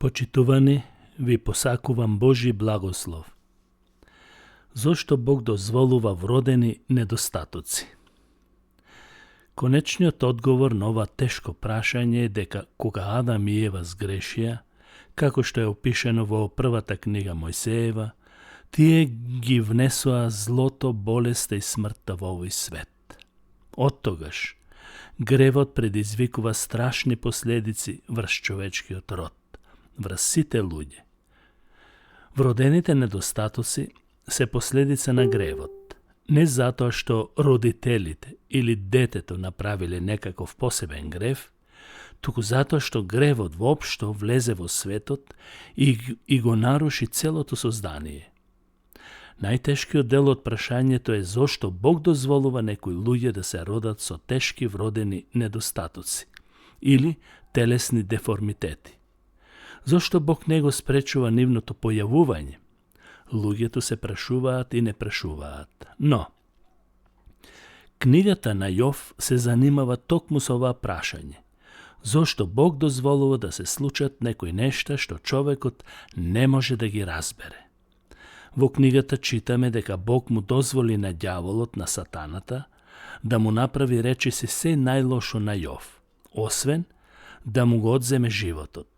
Почитувани, ви посакувам Божи благослов. Зошто Бог дозволува вродени недостатоци? Конечниот одговор на ова тешко прашање е дека кога Адам и Ева сгрешија, како што е опишено во првата книга Мојсеева, тие ги внесоа злото, болеста и смртта во овој свет. Оттогаш, гревот предизвикува страшни последици врз човечкиот род, врз сите луѓе. Вродените недостатоци се последица на гревот, не затоа што родителите или детето направиле некаков посебен грев, туку затоа што гревот воопшто влезе во светот и го наруши целото создание. Најтешкиот дел од прашањето е зошто Бог дозволува некои луѓе да се родат со тешки вродени недостатоци или телесни деформитети. Зошто Бог не го спречува нивното појавување? Луѓето се прашуваат и не прашуваат. Но, книгата на Јов се занимава токму со ова прашање. Зошто Бог дозволува да се случат некои нешта што човекот не може да ги разбере? Во книгата читаме дека Бог му дозволи на ѓаволот, на сатаната, да му направи речиси се најлошо на Јов, освен да му го одземе животот.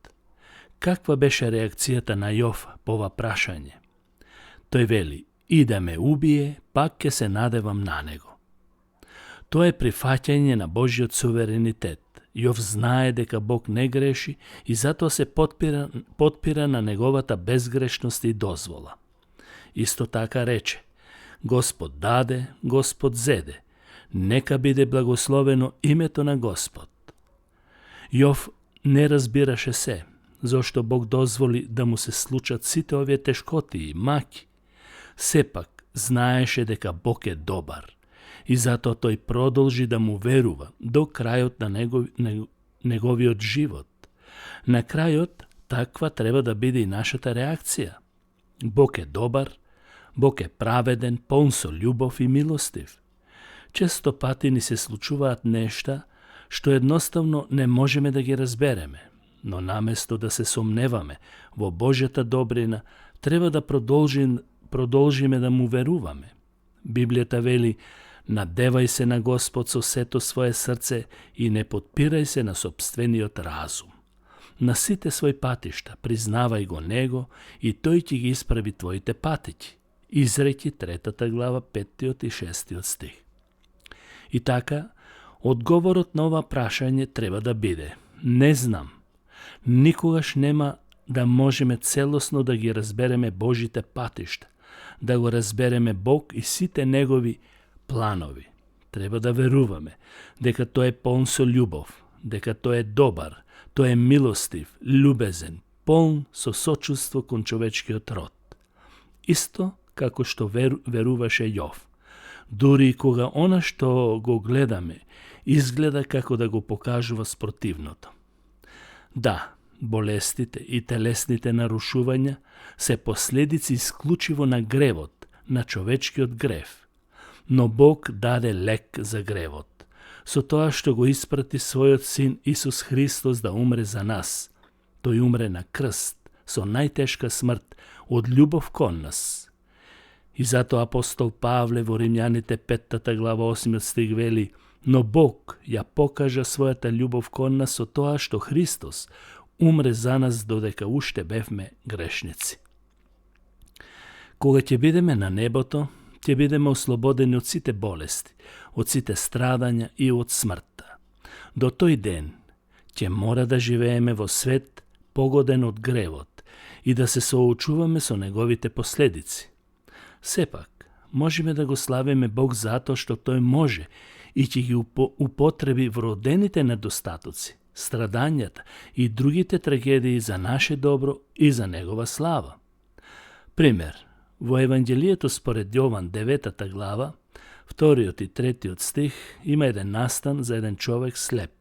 Каква беше реакцијата на Јов по ова прашање? Тој вели, и да ме убие, пак ке се надевам на него. Тоа е прифаќање на Божиот суверенитет. Јов знае дека Бог не греши и затоа се потпира на неговата безгрешност и дозвола. Исто така рече, Господ даде, Господ зеде, нека биде благословено името на Господ. Јов не разбираше се, зошто Бог дозволи да му се случат сите овие тешкоти и маки. Сепак, знаеше дека Бог е добар и затоа тој продолжи да му верува до крајот на неговиот живот. На крајот, таква треба да биде и нашата реакција. Бог е добар, Бог е праведен, полн со љубов и милостив. Често пати ни се случуваат нешта што едноставно не можеме да ги разбереме, но наместо да се сомневаме во Божјата добрина, треба да продолжиме да му веруваме. Библијата вели, надевај се на Господ со сето свое срце и не потпирај се на сопствениот разум. На сите своји патишта признавај го Него и Тој ќе ги исправи твоите патеки. Изреки 3 глава 5 и 6 стих. И така, одговорот на ова прашање треба да биде: не знам. Никогаш нема да можеме целосно да ги разбереме Божите патишта, да го разбереме Бог и сите Негови планови. Треба да веруваме дека Тој е полн со љубов, дека Тој е добар, Тој е милостив, љубезен, полн со сочувство кон човечкиот род. Исто како што веруваше Јов. Дури и кога она што го гледаме, изгледа како да го покажува спротивното. Да, болестите и телесните нарушувања се последици исклучиво на гревот, на човечкиот грев. Но Бог даде лек за гревот, со тоа што го испрати својот син Исус Христос да умре за нас. Тој умре на крст, со најтешка смрт, од љубов кон нас. И затоа апостол Павле во Римјаните 5 глава 8 стих вели, но Бог ја покажа својата љубов кон нас со тоа што Христос умре за нас додека уште бевме грешници. Кога ќе бидеме на небото, ќе бидеме ослободени од сите болести, од сите страдања и од смртта. До тој ден ќе мора да живееме во свет погоден од гревот и да се соочуваме со неговите последици. Сепак, можеме да го славиме Бог затоа што Тој може и ќе ги употреби вродените недостатоци, страдањата и другите трагедии за наше добро и за Негова слава. Пример, во Евангелието според Јован 9 глава, 2 и 3 стих, има еден настан за еден човек слеп.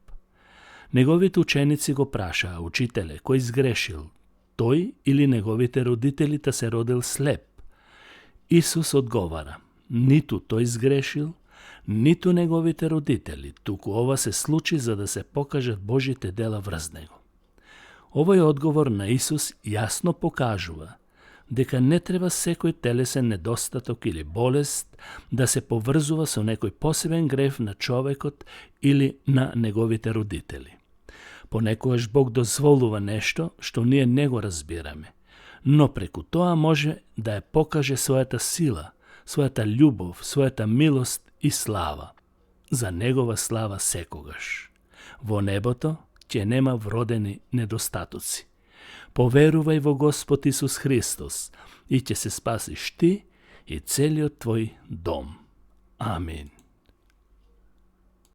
Неговите ученици го прашаа: учителе, кој сгрешил, тој или неговите родители та се родил слеп? Исус одговара: ниту тој сгрешил, ниту неговите родители, туку ова се случи за да се покажат Божите дела врз него. Овој одговор на Исус јасно покажува дека не треба секој телесен недостаток или болест да се поврзува со некој посебен грев на човекот или на неговите родители. Понекогаш Бог дозволува нешто што ние не го разбираме, но преку тоа може да ја покаже својата сила, својата љубов, својата милост и слава. За Негова слава секогаш. Во небото ќе нема вродени недостатоци. Поверувај во Господ Исус Христос и ќе се спасиш ти и целиот твој дом. Амин.